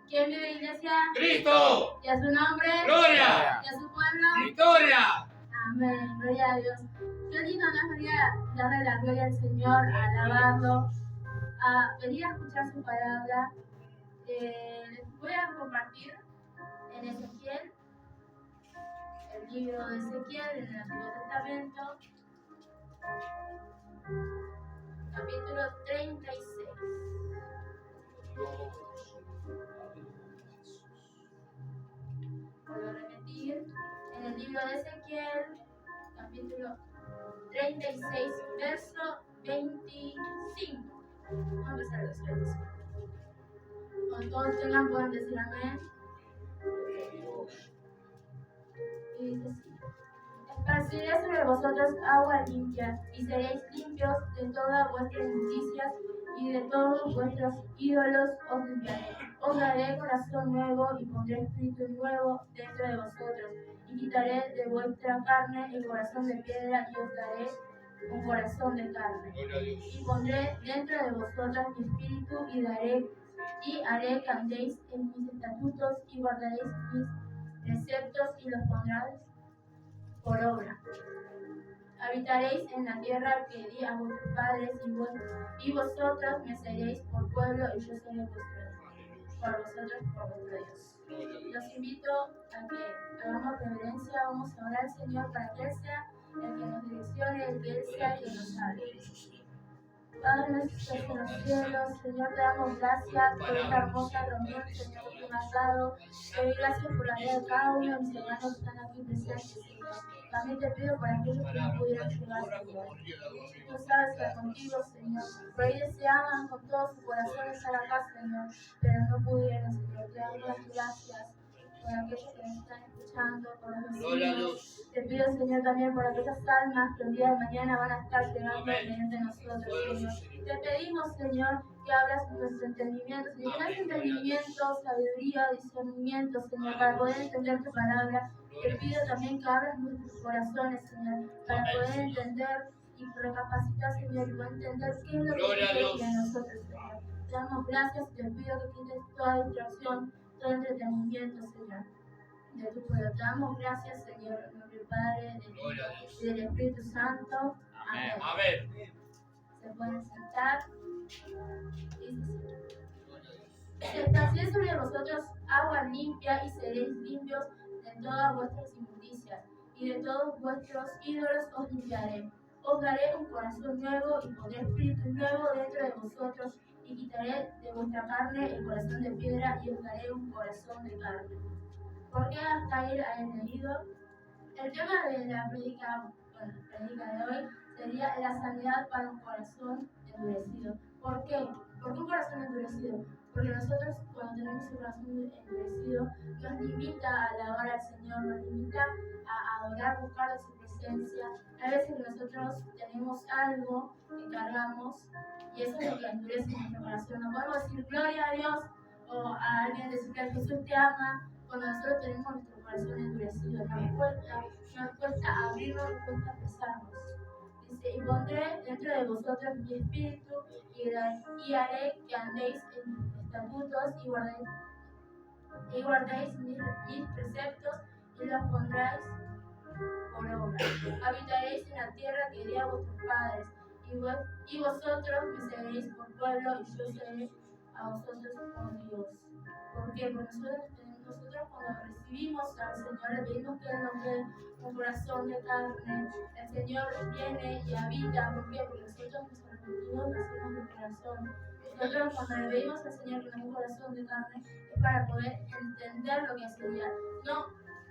¿Quién vive, iglesia? Cristo. Y a su nombre. Gloria. Y a su pueblo. Victoria. Amén. Gloria a Dios. Qué lindo, ¿no? Venir a darle la gloria al Señor, a alabarlo, a venir a escuchar su palabra. Les voy a compartir en Ezequiel, el libro de Ezequiel, en el Antiguo Testamento, capítulo 36. Vuelvo a repetir, en el libro de Ezequiel, capítulo 36, verso 25. Vamos a empezar el verso 25. Cuando todos tengan, pueden decir amén. Y dice así: esparciré sobre vosotros agua limpia, y seréis limpios de todas vuestras injusticias, y de todos vuestros ídolos os limpiaré. Os daré corazón nuevo, y pondré espíritu nuevo dentro de vosotros, y quitaré de vuestra carne el corazón de piedra, y os daré un corazón de carne. Y pondré dentro de vosotros mi espíritu, y haré que andéis en mis estatutos, y guardaréis mis preceptos, y los pondréis por obra. Habitaréis en la tierra que di a vuestros padres, y vosotros me seréis por pueblo, y yo seré vuestro Dios. Por vosotros, por vuestro Dios. Los invito a que hagamos reverencia, vamos a orar al Señor para que Él sea el que nos direccione, el que Él sea el que nos hable. Padre nuestro que estás en los cielos, Señor, te damos gracias por esta hermosa reunión, Señor, que tú me has dado. Te doy gracias por la vida de cada uno de mis hermanos que están aquí presentes, Señor. También te pido por aquellos que no pudieron llegar, Señor. Tú sabes que contigo, Señor. Por ahí deseaban con todo su corazón estar acá, Señor, pero no pudieron, Señor. Te damos las gracias por aquellos que nos están escuchando, por los vecinos. Te pido, Señor, también por aquellas almas que el día de mañana van a estar llegando mediante nosotros, Señor. Te pedimos, Señor, que abras nuestro entendimiento, Señor, que nos des entendimiento, sabiduría, discernimiento, Señor, para poder entender tu palabra. Te pido también que abras nuestros corazones, Señor, para poder entender y recapacitar, Señor, y poder entender qué es lo que tú quieres de nosotros, Señor. Te damos gracias y te pido que quites toda distracción, todo entretenimiento, Señor, de tu pueblo. Te damos gracias, Señor, en nombre del Padre, del Hijo y del Espíritu Santo. Amén. Amén. Se pueden sentar. Esparciré sobre vosotros agua limpia, y seréis limpios de todas vuestras injusticias, y de todos vuestros ídolos os limpiaré. Os daré un corazón nuevo, y pondré espíritu nuevo dentro de vosotros, y quitaré de vuestra carne el corazón de piedra, y os daré un corazón de carne. ¿Por qué hasta ahí he leído? El tema de la predica de hoy sería la sanidad para un corazón endurecido. ¿Por qué? ¿Por qué un corazón endurecido? Porque nosotros, cuando tenemos un corazón endurecido, nos limita a alabar al Señor, nos limita a adorar, buscar de su presencia. Hay veces que nosotros tenemos algo que cargamos, y eso es lo que endurece nuestro corazón. No podemos decir gloria a Dios, o a alguien decir que Jesús te ama, cuando nosotros tenemos nuestro corazón endurecido. Nos cuesta abrirnos, nos cuesta pesarnos. Dice: y pondré dentro de vosotros mi espíritu, y haré que andéis en mis estatutos, y guardéis mis preceptos, y los pondréis por obra. Habitaréis en la tierra que di a vuestros padres, y vosotros me seréis por pueblo, y yo seré a vosotros por Dios. ¿Por qué? Porque nosotros cuando recibimos al Señor, le pedimos que Él nos dé un corazón de carne. El Señor viene y habita. ¿Por qué? Porque nosotros nos arrepentimos, nacimos de corazón. Nosotros cuando le pedimos al Señor que nos dé un corazón de carne, es para poder entender lo que sería, no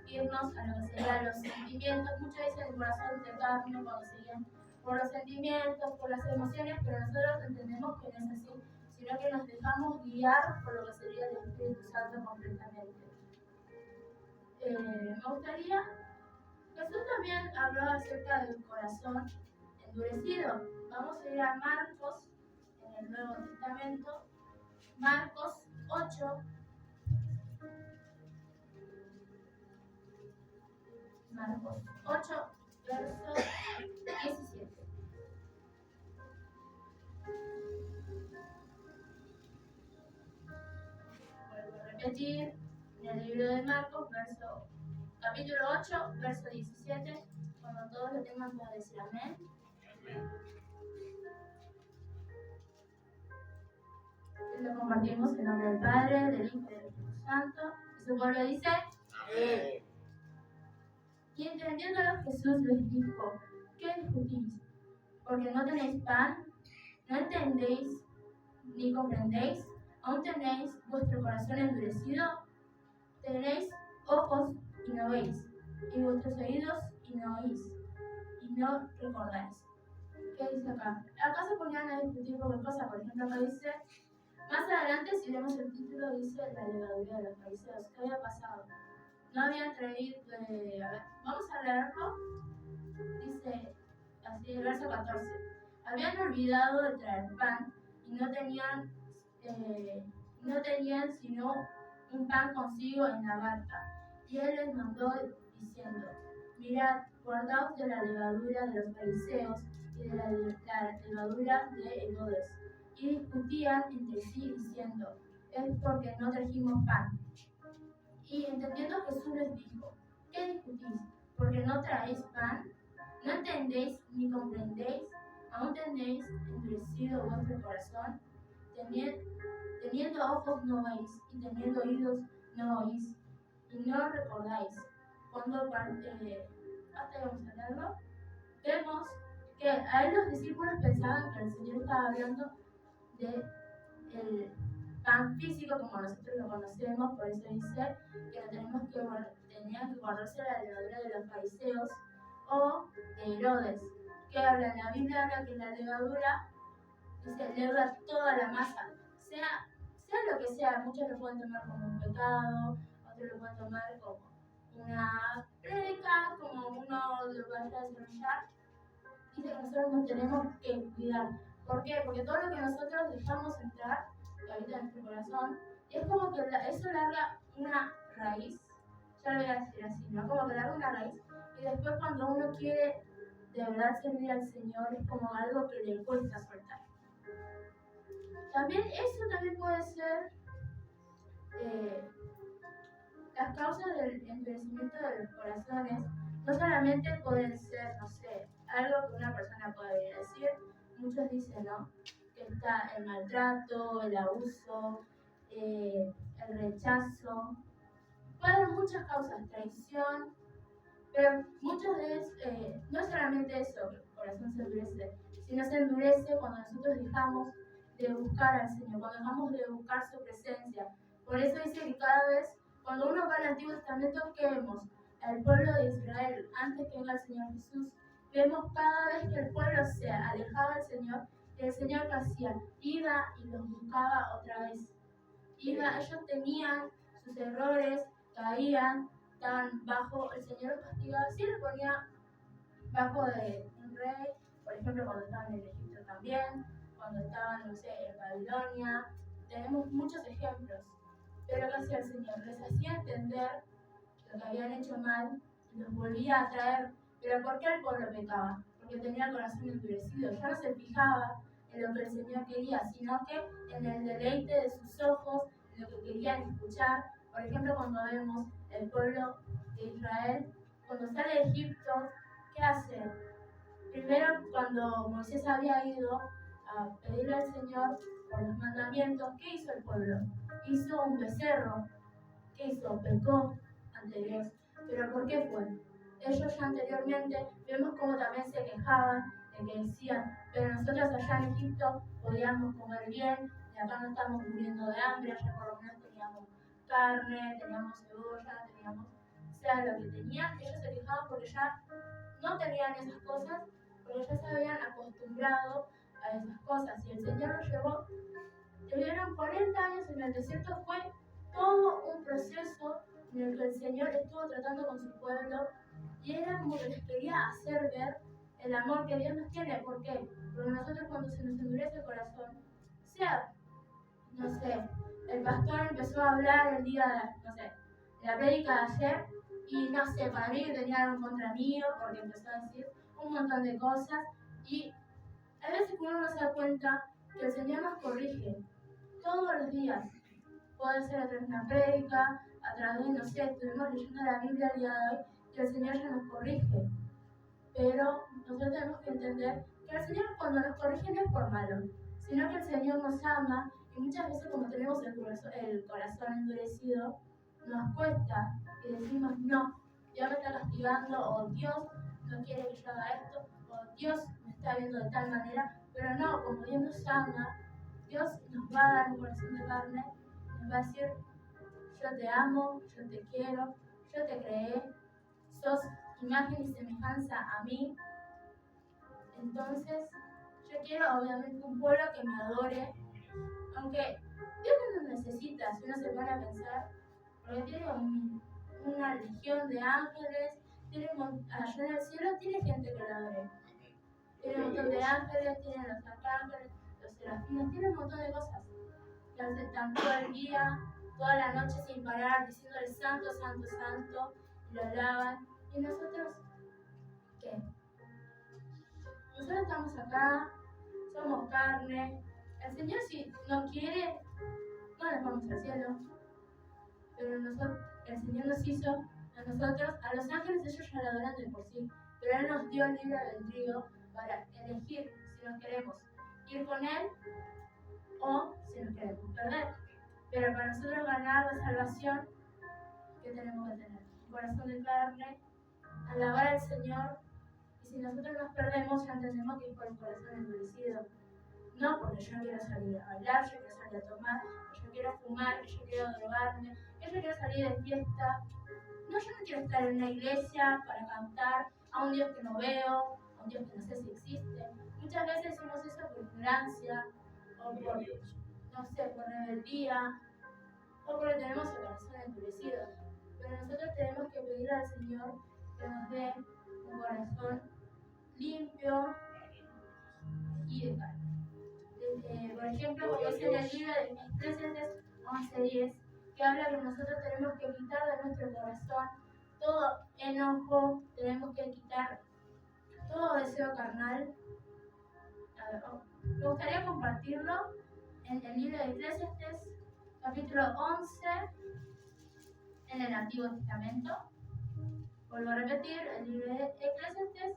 irnos a lo que serían los sentimientos. Muchos dicen el corazón de carne cuando se guían por los sentimientos, por las emociones, pero nosotros entendemos que no es así, sino que nos dejamos guiar por lo que sería el Espíritu Santo completamente. Me gustaría, Jesús también habló acerca del corazón endurecido. Vamos a ir a Marcos, en el Nuevo Testamento, Marcos 8. Marcos 8, verso 17. decir en el libro de Marcos, capítulo 8, verso 17. Cuando todos lo tengan para decir amén. Y lo compartimos en nombre del Padre, del Hijo y del Espíritu Santo. Y su pueblo dice: Amén. Y entendiéndolo Jesús les dijo: ¿Qué discutís? Porque no tenéis pan, no entendéis ni comprendéis, aún tenéis vuestro corazón endurecido, tenéis ojos y no veis, y vuestros oídos y no oís, y no recordáis. ¿Qué dice acá? Acá se ponían a discutir cualquier cosa. Por ejemplo, acá dice, más adelante, si vemos el título, dice la levadura de los fariseos. ¿Qué había pasado? No habían traído, a ver, vamos a leerlo. Dice así, el verso 14. Habían olvidado de traer pan y no tenían sino un pan consigo en la barca. Y él les mandó diciendo: Mirad, guardaos de la levadura de los fariseos y de la levadura de Herodes. Y discutían entre sí diciendo: es porque no trajimos pan. Y entendiendo Jesús les dijo: ¿Qué discutís? ¿Porque no traéis pan? ¿No entendéis ni comprendéis? ¿Aún tenéis endurecido vuestro corazón? Teniendo ojos no veis, y teniendo oídos no oís, y no recordáis. Cuando hasta vamos a leerlo, vemos que a él los discípulos pensaban que el Señor estaba hablando de el pan físico como nosotros lo conocemos. Por eso dice que tenían que guardarse la levadura de los fariseos o de Herodes, que habla en la Biblia, habla que la levadura dice leuda toda la masa, sea lo que sea. Muchos lo pueden tomar como un pecado, otros lo pueden tomar como una prédica, como uno lo vaya a desarrollar. Dice que nosotros nos tenemos que cuidar. ¿Por qué? Porque todo lo que nosotros dejamos entrar, que habita en nuestro corazón, es como que eso larga una raíz. Ya lo voy a decir así, ¿no? Como que larga una raíz. Y después cuando uno quiere de verdad servir al Señor, es como algo que le cuesta soltar. Eso también puede ser las causas del endurecimiento de los corazones. No solamente pueden ser, no sé, algo que una persona puede decir. Muchos dicen, ¿no?, que está el maltrato, el abuso, el rechazo. Puede haber muchas causas, traición, pero muchos de ellos, no es solamente eso, que el corazón se endurece, sino se endurece cuando nosotros dejamos de buscar al Señor, cuando dejamos de buscar su presencia. Por eso dice que cada vez, cuando uno va al Antiguo Testamento, ¿qué vemos? Al pueblo de Israel, antes que venga el Señor Jesús, vemos cada vez que el pueblo se alejaba del Señor, y el Señor, ¿qué hacía? Iba y los buscaba otra vez. Ellos tenían sus errores, caían, estaban bajo, el Señor los castigaba, sí los ponía bajo de un rey. Por ejemplo, cuando estaban en Egipto también, cuando estaban, no sé, en Babilonia. Tenemos muchos ejemplos. Pero ¿qué hacía el Señor? Les hacía entender lo que habían hecho mal y los volvía a traer. ¿Pero por qué el pueblo pecaba? Porque tenía el corazón endurecido. Ya no se fijaba en lo que el Señor quería, sino que en el deleite de sus ojos, en lo que querían escuchar. Por ejemplo, cuando vemos el pueblo de Israel, cuando sale de Egipto, ¿qué hace? Primero, cuando Moisés había ido a pedirle al Señor por los mandamientos, ¿qué hizo el pueblo? Hizo un becerro. ¿Qué hizo? Pecó ante Dios. ¿Pero por qué fue? Ellos ya anteriormente vemos cómo también se quejaban de que decían: pero nosotros allá en Egipto podíamos comer bien y acá no estamos muriendo de hambre. Allá por lo menos teníamos carne, teníamos cebolla, teníamos, o sea, lo que tenían. Ellos se quejaban porque ya no tenían esas cosas, porque ya se habían acostumbrado a esas cosas. Y el Señor los llevó, estuvieron 40 años en el desierto. Fue todo un proceso en el que el Señor estuvo tratando con su pueblo, y era como que les quería hacer ver el amor que Dios nos tiene. ¿Por qué? Porque nosotros, cuando se nos endurece el corazón, sea, no sé, el pastor empezó a hablar el día, no sé, de la prédica de ayer, y no sé, para mí que tenía algo contra mí, porque empezó a decir un montón de cosas, y a veces uno no se da cuenta que el Señor nos corrige todos los días. puede ser a través de una prédica, a través, no sé, estuvimos leyendo la Biblia el día de hoy, que el Señor ya nos corrige. Pero nosotros tenemos que entender que el Señor cuando nos corrige no es por malo, sino que el Señor nos ama y muchas veces como tenemos el corazón endurecido, nos cuesta y decimos no, Dios me está castigando o Dios no quiere que yo haga esto o Dios me está viendo de tal manera, pero no, como Dios nos ama, Dios nos va a dar un corazón de carne, nos va a decir yo te amo, yo te quiero, yo te creé, sos imagen y semejanza a mí. Entonces, yo quiero obviamente un pueblo que me adore, aunque Dios no nos necesita, si uno se pone a pensar, porque tiene una legión de ángeles, allá en el cielo tiene gente que lo adore. Tiene un montón de ángeles, tiene los arcángeles, los serafines, tiene un montón de cosas. Que están todo el día, toda la noche sin parar, diciéndole santo, santo, santo, y lo alaban. ¿Y nosotros qué? Nosotros estamos acá, somos carne. El Señor, si no quiere, no nos vamos al cielo. Pero el Señor nos hizo a nosotros, a los ángeles ellos ya lo adoran de por sí. Pero Él nos dio el libre albedrío para elegir si nos queremos ir con Él o si nos queremos perder. Pero para nosotros ganar la salvación, ¿qué tenemos que tener? Un corazón de carne, alabar al Señor. Y si nosotros nos perdemos, ya entendemos que es por un corazón endurecido. No porque yo quiero salir a bailar, yo quiero salir a tomar, que yo quiero fumar, que yo quiero drogarme, que yo quiero salir de fiesta. No, yo no quiero estar en una iglesia para cantar a un Dios que no veo, a un Dios que no sé si existe. Muchas veces decimos eso por ignorancia, o por, no sé, por rebeldía, o porque tenemos el corazón endurecido. Pero nosotros tenemos que pedir al Señor que nos dé un corazón limpio y de carne. Por ejemplo, como dice en el libro de Eclesiastes 11:10, que habla que nosotros tenemos que quitar de nuestro corazón todo enojo, tenemos que quitar todo deseo carnal. Me gustaría compartirlo en el libro de Eclesiastes, capítulo 11, en el Antiguo Testamento. Vuelvo a repetir, el libro de Eclesiastes,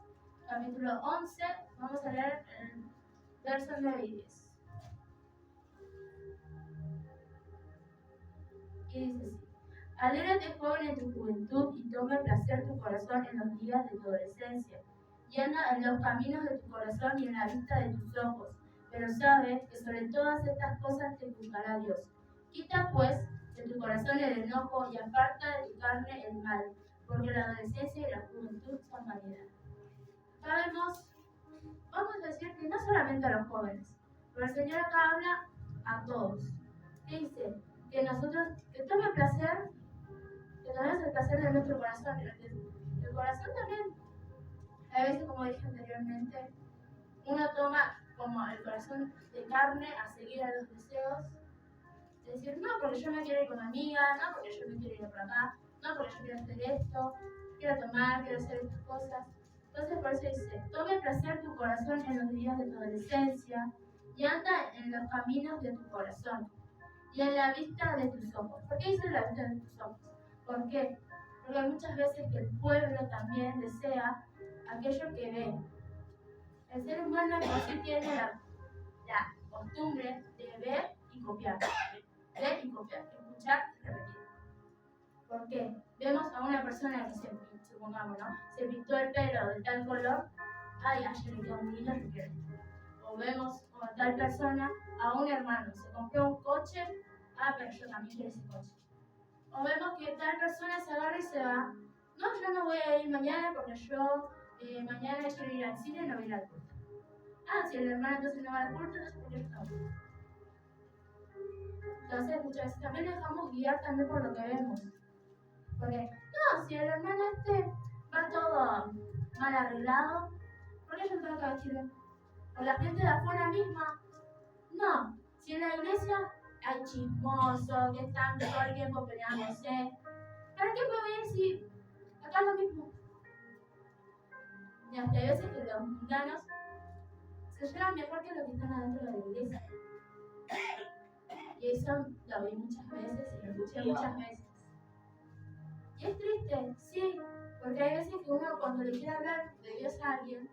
capítulo 11, vamos a leer el verso 9 y 10. Y dice así: alégrate, joven, en tu juventud, y tome placer tu corazón en los días de tu adolescencia. Y anda en los caminos de tu corazón y en la vista de tus ojos. Pero sabes que sobre todas estas cosas te juzgará Dios. Quita, pues, de tu corazón el enojo y aparta de tu carne el mal, porque la adolescencia y la juventud son vanidad. Vamos a decir que no solamente a los jóvenes, pero el Señor acá habla a todos. ¿Qué dice? Que nosotros, que tome placer, que tomemos el placer de nuestro corazón. El corazón también, a veces, como dije anteriormente, uno toma como el corazón de carne a seguir a los deseos. Es decir, no porque yo me quiero ir con una amiga, no porque yo me quiero ir por acá, no porque yo quiero hacer esto, quiero tomar, quiero hacer estas cosas. Entonces por eso dice, tome placer tu corazón en los días de tu adolescencia y anda en los caminos de tu corazón y en la vista de tus ojos. ¿Por qué dice la vista de tus ojos? ¿Por qué? Porque hay muchas veces que el pueblo también desea aquello que ve. El ser humano por sí tiene la costumbre de ver y copiar. Ver y copiar, escuchar y repetir. ¿Por qué? Vemos a una persona que supongamos, ¿no? Se pintó el pelo de tal color, ay, ayer le quedó muy lindo, yo quiero. O vemos a tal persona, a un hermano, se compró un coche, pero yo también quiero ese coche. O vemos que tal persona se agarra y se va, no, yo no voy a ir mañana porque yo mañana quiero ir al cine y no voy a ir al culto. Si el hermano entonces no va al culto, entonces ¿por qué yo tampoco? Entonces muchas veces también nos dejamos guiar también por lo que vemos. Porque, no, si el hermano va todo mal arreglado, ¿por qué yo tengo que vestirme? ¿O la gente de afuera misma? No, si en la iglesia hay chismosos que están todo el tiempo peleándose, ¿para qué me voy a ir si acá es lo mismo? Y hasta hay veces que los mundanos se llevan mejor que los que están adentro de la iglesia. Y eso lo vi muchas veces y lo escuché muchas veces. Y es triste, sí, porque hay veces que uno cuando le quiere hablar de Dios a alguien,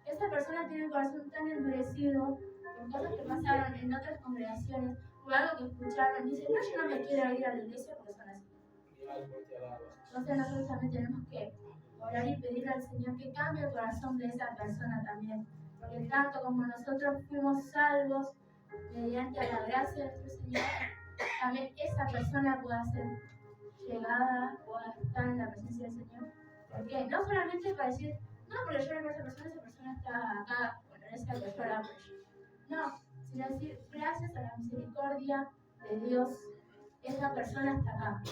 esa persona tiene el corazón tan endurecido por cosas que pasaron en otras congregaciones o algo que escucharon y dicen, no, yo no me quiero ir a la iglesia porque son así. Entonces nosotros también tenemos que orar y pedirle al Señor que cambie el corazón de esa persona también. Porque tanto como nosotros fuimos salvos mediante la gracia de nuestro Señor, también esa persona pueda ser llegada, pueda estar en la presencia del Señor. Porque no solamente para decir, no, porque yo era esa persona está acá, bueno, esa persona, no, sino decir, gracias a la misericordia de Dios, esa persona está acá.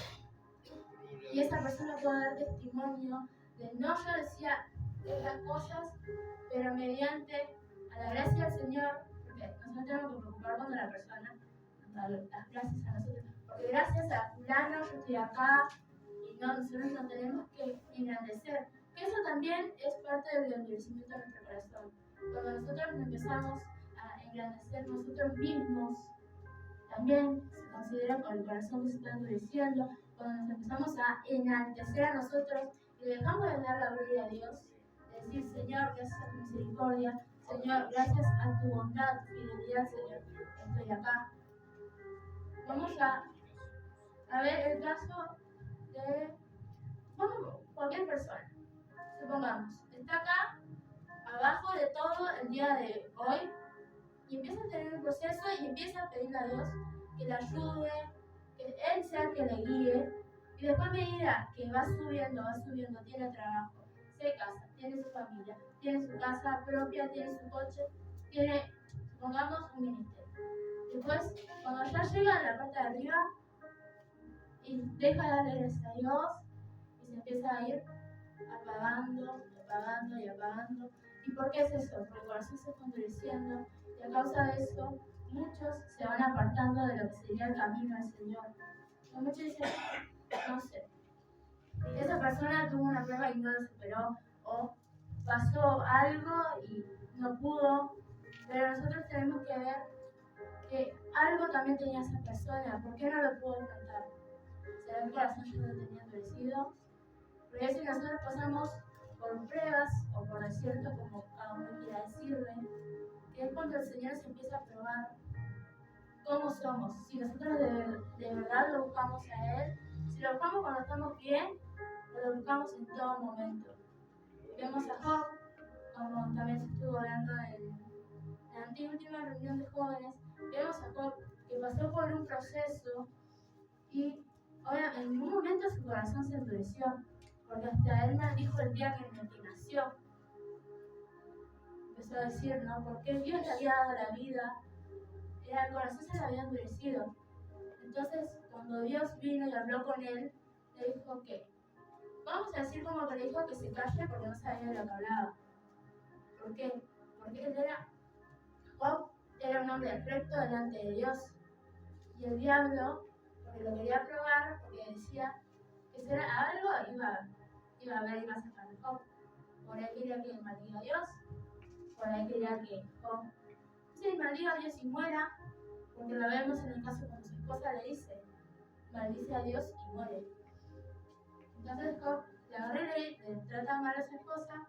Y esa persona puede dar testimonio de no, yo decía estas cosas, pero mediante a la gracia del Señor, porque nosotros tenemos que preocupar cuando la persona nos da las gracias a nosotros, porque gracias a fulano yo estoy acá y no, nosotros no tenemos que engrandecer, que eso también es parte del endurecimiento de nuestro corazón. Cuando nosotros empezamos a engrandecer nosotros mismos, también se considera con el corazón que se está endureciendo. Cuando nos empezamos a enaltecer a nosotros y dejamos de dar la gloria a Dios, de decir, Señor, gracias a tu misericordia, Señor, gracias a tu bondad, tu fidelidad, Señor, estoy acá. Vamos a ver el caso de cualquier persona. Supongamos, está acá, abajo de todo el día de hoy, y empieza a tener un proceso y empieza a pedirle a Dios que le ayude, que Él sea el que le guíe, y después me dirá que va subiendo, tiene trabajo, se casa, tiene su familia, tiene su casa propia, tiene su coche, tiene, supongamos, un ministerio. Después, cuando ya llega a la parte de arriba, y deja de darle gracias a Dios, y se empieza a ir apagando. ¿Y por qué es eso? Porque el corazón se está endureciendo, y a causa de eso, muchos se van apartando de lo que sería el camino del Señor. Y muchos dicen, no sé, esa persona tuvo una prueba y no lo superó, o pasó algo y no pudo, pero nosotros tenemos que ver que algo también tenía esa persona. ¿Por qué no lo pudo enfrentar? ¿Será que el corazón ya lo tenía endurecido? Porque a veces nosotros pasamos por pruebas o por desiertos, como cada uno quiera decirle, que es cuando el Señor se empieza a probar cómo somos. Si nosotros de verdad lo buscamos a Él, si lo buscamos cuando estamos bien, o lo buscamos en todo momento. Vemos a Job, como también se estuvo hablando en la anteúltima reunión de jóvenes, vemos a Job que pasó por un proceso y ahora en un momento su corazón se endureció, porque hasta él maldijo el día que nació. Empezó a decir, ¿no? Porque Dios le había dado la vida, el corazón se le había endurecido. Entonces, cuando Dios vino y habló con él, le dijo que, vamos a decir como que le dijo que se calle porque no sabía de lo que hablaba. ¿Por qué? Porque Job era un hombre recto delante de Dios. Y el diablo, porque lo quería probar, porque decía que si era algo, iba a ver, iba a sacar de Job. Por ahí quería que maldiga a Dios, por ahí quería que Job maldiga a Dios y muera, porque lo vemos en el caso cuando su esposa le dice, maldice a Dios y muere. Entonces Job le agarré, le trata mal a su esposa,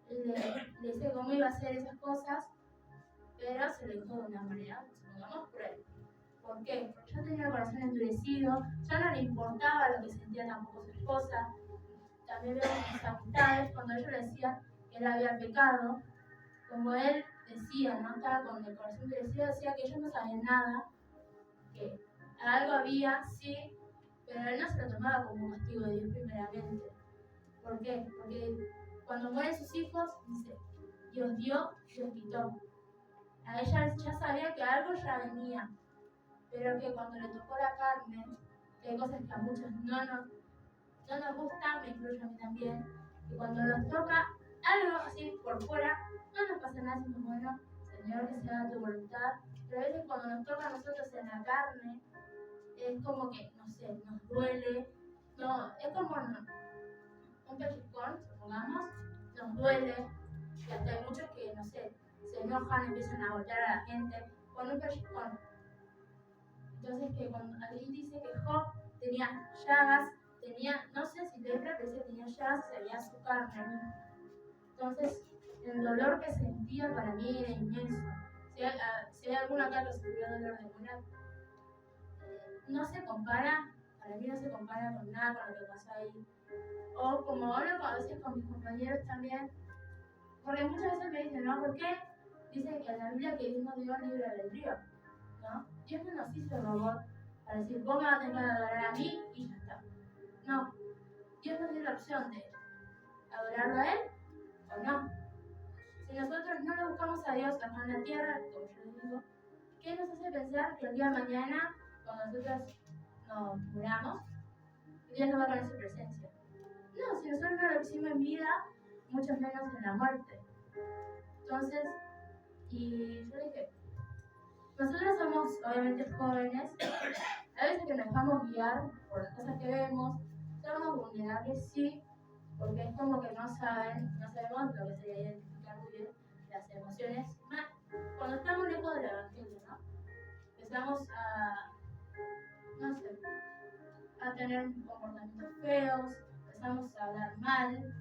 le dice cómo iba a hacer esas cosas, pero se lo dijo de una manera, supongamos, cruel. ¿Por qué? Porque ya tenía el corazón endurecido, ya no le importaba lo que sentía tampoco su esposa. También vemos sus amistades, cuando ellos le decían que él había pecado, como él decía, ¿no? Estaba con el corazón endurecido, decía que ellos no sabían nada, que algo había, sí, pero él no se lo tomaba como un castigo de Dios primeramente. ¿Por qué? Porque cuando mueren sus hijos, dice, Dios dio, Dios quitó. A ella ya sabía que algo ya venía, pero que cuando le tocó la carne, que hay cosas que a muchos no nos gustan, me incluyo a mí también, y cuando nos toca algo así por fuera, no nos pasa nada, decimos, bueno, Señor, que sea tu voluntad, pero a veces cuando nos toca a nosotros en la carne, es como que, no sé, nos duele, no, es como un pellizcón, supongamos, nos duele, y hasta hay muchos que, no sé, se enojan, empiezan a golpear a la gente con un pellizcón. Entonces que cuando ahí dice que Job tenía llagas, no sé si lepra, pero sí tenía llagas y se veía su carne a mí. Entonces, el dolor que sentía para mí era inmenso. Si hay alguna acá que sufrió dolor de muela, no se compara, para mí no se compara con nada con lo que pasó ahí. O como hablo a veces con mis compañeros también, porque muchas veces me dicen, ¿no? ¿Por qué? Dicen que en la Biblia que Dios nos dio libre albedrío, ¿no? Dios no nos hizo robot para decir, vos me vas a tener que adorar a mí y ya está. No, Dios nos dio la opción de adorarlo a Él o no. Si nosotros no le buscamos a Dios acá en la tierra, como yo les digo, ¿qué nos hace pensar que el día de mañana, cuando nosotros nos muramos, Dios no va a poner su presencia? No, si nosotros no lo hicimos en vida, mucho menos en la muerte. Entonces, y yo dije, nosotros somos obviamente jóvenes, a veces que nos dejamos guiar por las cosas que vemos, somos vulnerables, sí, porque es como que no sabemos lo que sería identificar muy bien las emociones, más cuando estamos lejos del evangelio, ¿no? Empezamos no sé, a tener comportamientos feos, empezamos a hablar mal.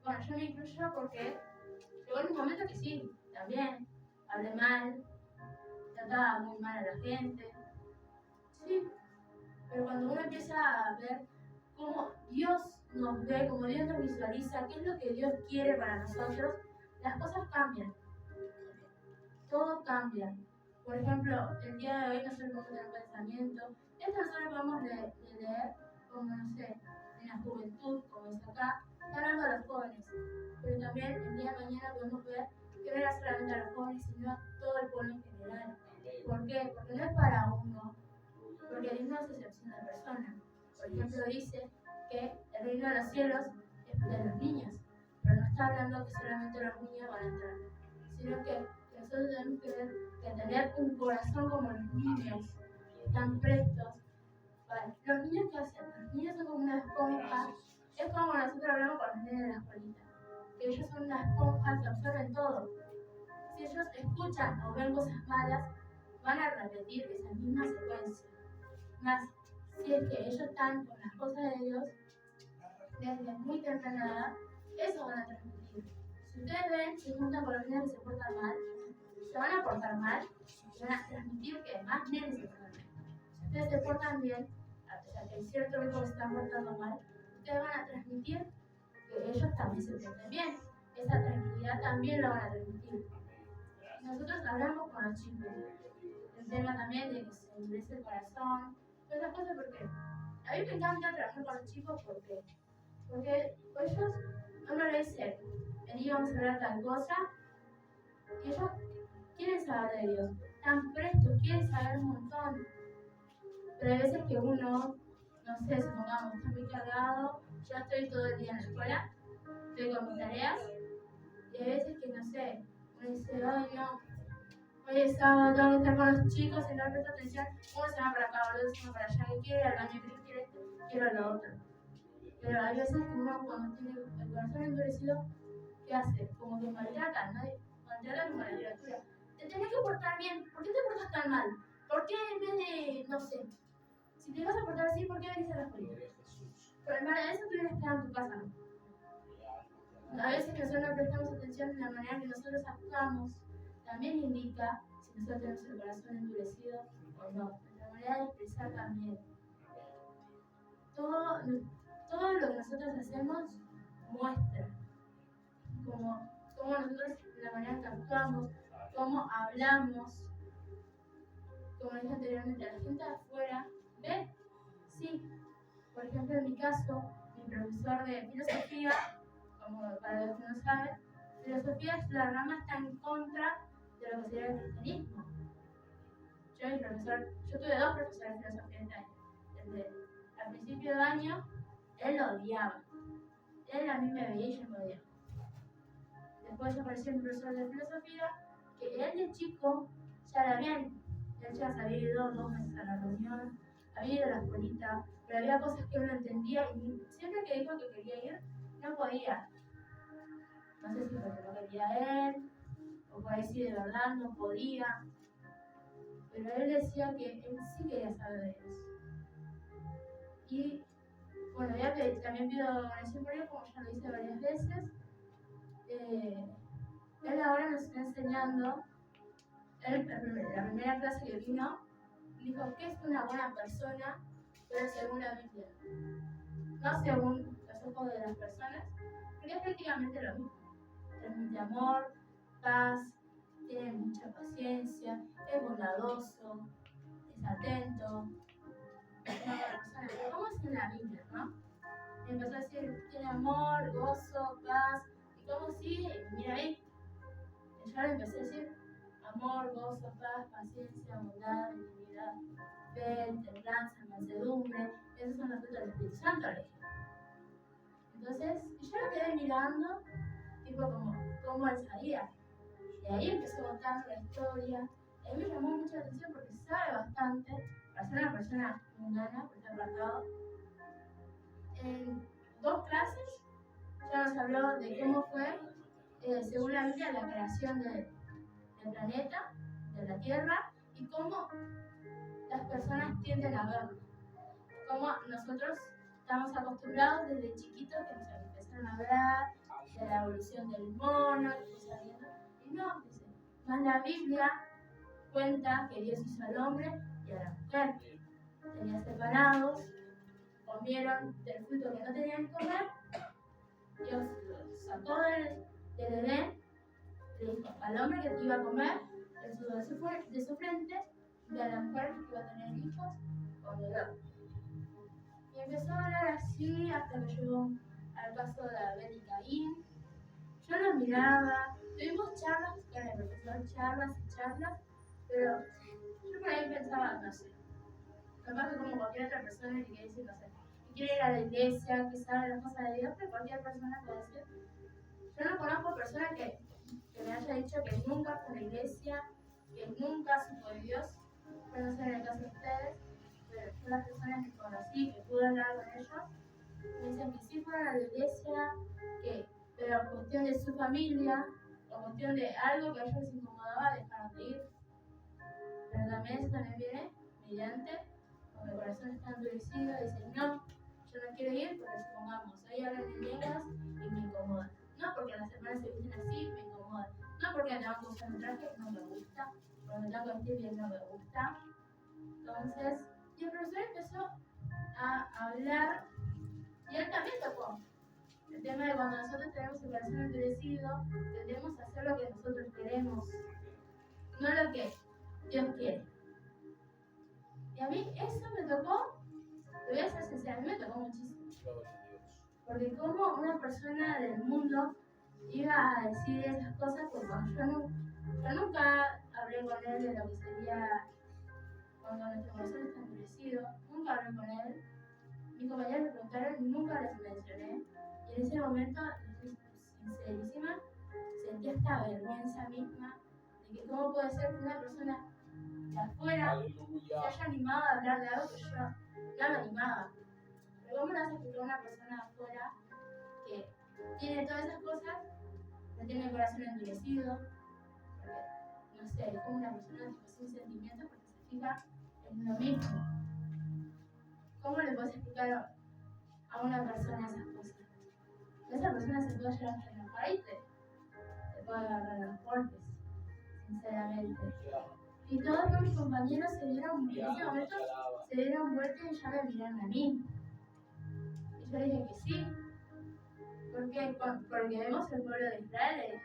Bueno, yo me incluyo porque llegó en un momento que sí, también, hablé mal, trataba muy mal a la gente, sí, pero cuando uno empieza a ver cómo Dios nos ve, cómo Dios nos visualiza, qué es lo que Dios quiere para nosotros, las cosas cambian. Todo cambia. Por ejemplo, el día de hoy nosotros vamos a tener pensamiento. Esto nosotros vamos a leer como, no sé, en la juventud, como es acá, está hablando a los jóvenes. Pero también el día de mañana podemos ver que no era solamente a los jóvenes, sino a todo el pueblo en general. ¿Por qué? Porque no es para uno, porque Dios no hace excepción de personas. Por ejemplo, dice que el reino de los cielos es de los niños, pero no está hablando que solamente los niños van a entrar, sino que nosotros tenemos que tener un corazón como los niños, que están prestos. Vale. Los niños, ¿qué hacen? Los niños son como una esponja, es como nosotros hablamos con los niños de la escuelita, que ellos son una esponja que absorben todo. Si ellos escuchan o ven cosas malas, van a repetir esa misma secuencia. Más, si es que ellos están con las cosas de Dios, desde muy temprana edad, eso van a transmitir. Si ustedes ven, se juntan con los niños que se portan mal, se van a portar mal y van a transmitir que más nenes se portan mal. Si ustedes se portan bien, a pesar que hay cierto grupo que se están portando mal, ustedes van a transmitir que ellos también se porten bien. Esa tranquilidad también la van a transmitir. Nosotros hablamos con los chicos. El tema también de que se endurece el corazón, todas esas cosas, porque a mí me encanta trabajar con los chicos porque ellos, uno le dice, vení, vamos a hablar tal cosa, y ellos quieren saber de Dios, están prestos, quieren saber un montón. Pero hay veces que uno, no sé, supongamos, está muy cargado, yo estoy todo el día en la escuela, estoy con mis tareas, y hay veces que, no sé, uno dice, ay no, hoy es sábado, tengo que estar con los chicos y no presto atención, uno se va para acá, otro se va para allá, que quiere ir al baño, que quiere esto, quiero lo otro. Pero hay veces que uno cuando tiene el corazón endurecido, ¿qué hace? Como que maltratan, ¿no? Maltratan como la literatura. Te tenés que portar bien. ¿Por qué te portas tan mal? ¿Por qué en vez de, no sé, si te vas a portar así, ¿por qué venís a la escuela? Pero en vez de eso, tú vienes a estar en tu casa, ¿no? A veces nosotros no prestamos atención en la manera que nosotros actuamos. También indica si nosotros tenemos el corazón endurecido o no. Nuestra manera de expresar también. Todo lo que nosotros hacemos muestra cómo nosotros, la manera que actuamos, cómo hablamos, como dije anteriormente, la gente de afuera ve, sí. Por ejemplo, en mi caso, mi profesor de filosofía, como para los que no saben, filosofía es la rama está en contra de lo que sería el cristianismo. Yo tuve dos profesores de filosofía este año. Al principio de año, él lo odiaba. Él a mí me veía y yo me odiaba. Después apareció un profesor de filosofía que él de chico él ya se había ido 2 meses a la reunión, había ido a la escuelita, pero había cosas que él no entendía y siempre que dijo que quería ir, no podía. No sé si porque no quería él, o por ahí si de verdad no podía. pero él decía que él sí quería saber de Dios. Y bueno, también pido oración por él, como ya lo hice varias veces. Él ahora nos está enseñando, la primera clase que vino, dijo que es una buena persona, pero según la Biblia, no según los ojos de las personas, porque es prácticamente lo mismo. Transmite amor, paz, tiene mucha paciencia, es bondadoso, es atento, es una buena persona. ¿Cómo es en la Biblia, no? Y empezó a decir, tiene amor, gozo, paz, y como si, mira ahí, yo le empecé a decir, amor, gozo, paz, paciencia, bondad, benignidad, fe, templanza, mansedumbre, esos son los frutos del Espíritu Santo, le dije. Entonces, yo lo quedé mirando, tipo como él sabía. Y ahí empezó contando la historia. Y a mí me llamó mucho la atención porque sabe bastante, para ser una persona mundana, por estar apartado. En 2 clases ya nos habló de cómo fue, según la Biblia, la creación del planeta, de la Tierra, y cómo las personas tienden a verlo. Cómo nosotros estamos acostumbrados desde chiquitos que nos empezaron a hablar de la evolución del mono, y no, dice, más la Biblia cuenta que Dios hizo al hombre y a la mujer. Tenía separados, comieron del fruto que no tenían que comer, Dios los sacó del Edén, le dijo al hombre que iba a comer el sudor de su frente y a la mujer que iba a tener hijos con dolor. Y empezó a hablar así hasta que llegó al caso de Abel y Caín. Yo lo miraba, tuvimos charlas con el profesor, charlas y charlas, pero yo por ahí pensaba, no sé, capaz que como cualquier otra persona que quiere decir, no sé, que quiere ir a la iglesia, que sabe las cosas de Dios, pero cualquier persona puede decir. Yo no conozco personas que me haya dicho que nunca fue a la iglesia, que nunca supo de Dios, pero no sé en el caso de ustedes, pero yo las personas que conocí, que pude hablar con ellos, me dicen que sí fueron a la iglesia, pero cuestión de su familia, o cuestión de algo que a ellos les incomodaba, dejaron de ir. Pero también eso también viene mediante, cuando el corazón está endurecido, dicen no, yo no quiero ir porque supongamos, ahí hablan en lenguas y me incomoda. No porque las hermanas se visten así, me incomoda. No porque tengo que usar un traje, no me gusta. Cuando tengo que vestir bien, no me gusta. Entonces, y el profesor empezó a hablar, y él también tocó el tema de cuando nosotros tenemos el corazón endurecido, tendemos a hacer lo que nosotros queremos, no lo que Dios quiere. Y a mí eso me tocó, te voy a ser sincera, a mí me tocó muchísimo. Porque como una persona del mundo iba a decir esas cosas, pues yo nunca hablé con él de lo que sería cuando nuestro corazón está endurecido, nunca hablé con él. Mis compañeros me preguntaron, nunca les mencioné. Y en ese momento, estoy sincerísima, sentí esta vergüenza misma de que cómo puede ser que una persona de afuera se haya animado a hablar de algo que yo no me animaba. Pero cómo lo hace que una persona de afuera que tiene todas esas cosas, no tiene el corazón endurecido, porque, no sé, es como una persona sin sentimientos porque se fija en lo mismo. ¿Cómo le puedes explicar a una persona esas cosas? Esa persona se puede llegar a enojar y te puede agarrar a los golpes, sinceramente. Y todos mis compañeros en ese momento se dieron vuelta y ya me miraron a mí. Y yo le dije que sí. Porque vemos el pueblo de Israel, le dije.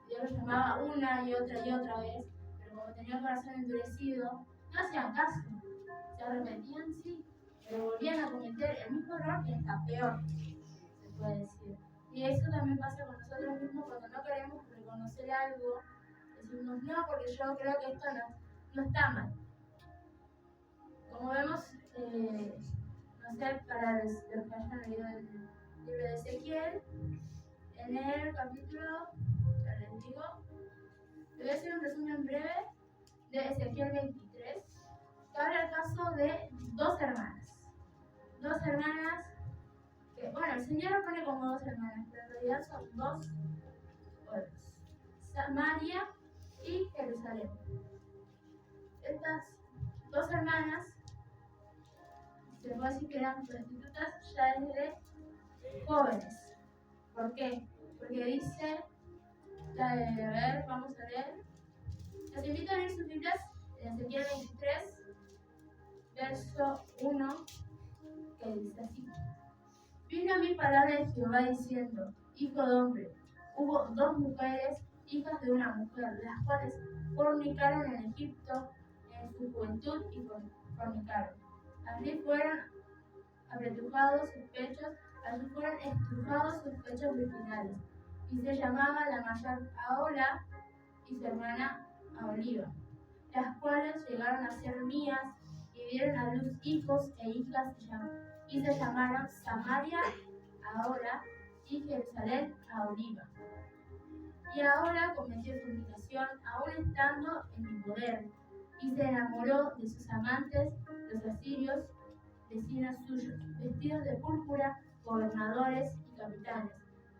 Yo lo llamaba una y otra vez, pero como tenía el corazón endurecido, no hacían caso. Se arrepentían, sí, pero volvían a cometer el mismo error que está peor, se puede decir. Y eso también pasa con nosotros mismos cuando no queremos reconocer algo, decimos no, porque yo creo que esto no está mal. Como vemos, no sé, para los que hayan leído el libro de Ezequiel, en el capítulo, ya les digo, le voy a hacer un resumen breve de Ezequiel 23, que habla el caso de 2 hermanas. 2 hermanas que, bueno, el Señor lo pone como 2 hermanas, pero en realidad son 2 pueblos, Samaria y Jerusalén. Estas dos hermanas, se puede decir que eran prostitutas ya desde jóvenes. ¿Por qué? Porque dice, vamos a leer. Los invito a leer sus Biblias en Ezequiel 23, verso 1, que dice así. Vino a mí palabra de Jehová diciendo, hijo de hombre, hubo dos mujeres, hijas de una mujer, las cuales fornicaron en Egipto en su juventud y fornicaron. Allí fueron apretujados sus pechos, allí fueron estrujados sus pechos virginales. Y se llamaba la mayor Ahola y su hermana Aholiba, las cuales llegaron a ser mías y dieron a luz hijos e hijas y se llamaron Samaria Ahola y Jerusalén Aholiba. Y ahora cometió fornicación, aún estando en mi poder, y se enamoró de sus amantes, los asirios, vecinos suyos, vestidos de púrpura, gobernadores y capitanes,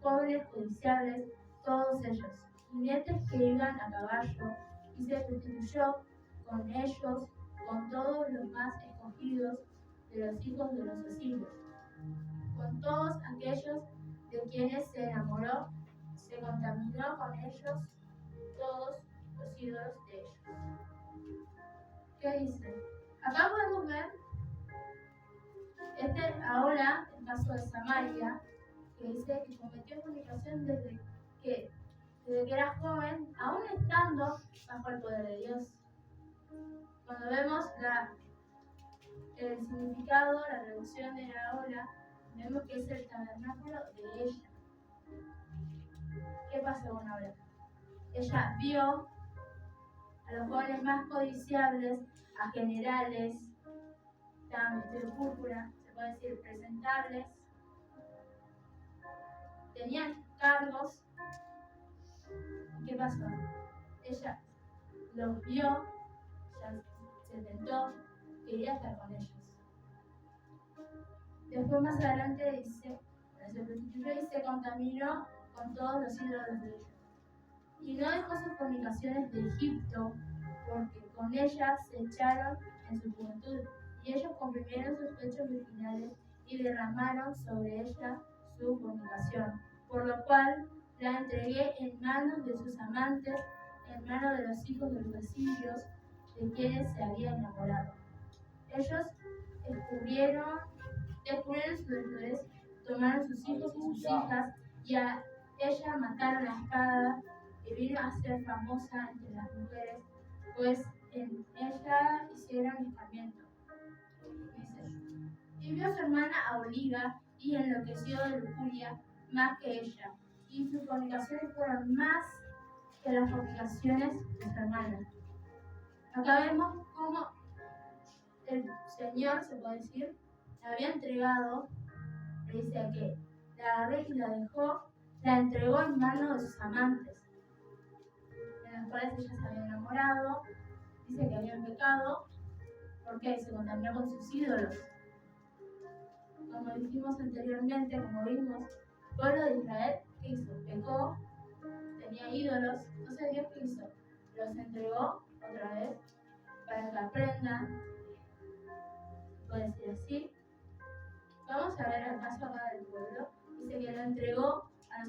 jóvenes codiciables, todos ellos, jinetes que iban a caballo, y se prostituyó con ellos, con todos los más escogidos de los hijos de los asirios, con todos aquellos de quienes se enamoró, se contaminó con ellos, todos los ídolos de ellos. ¿Qué dice? Acá podemos ver ahora el caso de Samaria, que dice que cometió fornicación desde que era joven, aún estando bajo el poder de Dios. Cuando vemos el significado, la traducción de Ahola, vemos que es el tabernáculo de ella. ¿Qué pasó con Ahola? Ella vio a los jóvenes más codiciables, a generales, estaban vestidos de púrpura, se puede decir presentables, tenían cargos. ¿Qué pasó? Ella los vio, ya se tentó, quería estar con ellos. Después más adelante dice, se prostituyó y se contaminó con todos los ídolos de ellos. Y no dejó sus fornicaciones de Egipto, porque con ellas se echaron en su juventud, y ellos comprimieron sus pechos virginales y derramaron sobre ella su fornicación, por lo cual la entregué en manos de sus amantes, en manos de los hijos de los asirios, de quienes se había enamorado. Ellos descubrieron su desnudez, tomaron sus hijos y sus hijas, y a ella mataron a espada, que vino a ser famosa entre las mujeres, pues en ella hicieron escarmiento. Dice, y vio a su hermana Aholiba, y enloqueció de lujuria más que ella, y sus fornicaciones fueron más que las fornicaciones de su hermana. Acá vemos cómo el Señor, se puede decir, la había entregado, dice que la agarró y la dejó, la entregó en manos de sus amantes, en los cuales ella se había enamorado, dice que habían pecado, porque se contaminó con sus ídolos. Como dijimos anteriormente, como vimos, el pueblo de Israel, ¿qué hizo? Pecó, tenía ídolos, entonces Dios, ¿qué hizo? Los entregó otra vez para que aprendan, puede decir así. Vamos a ver el caso acá del pueblo. Dice que lo entregó a los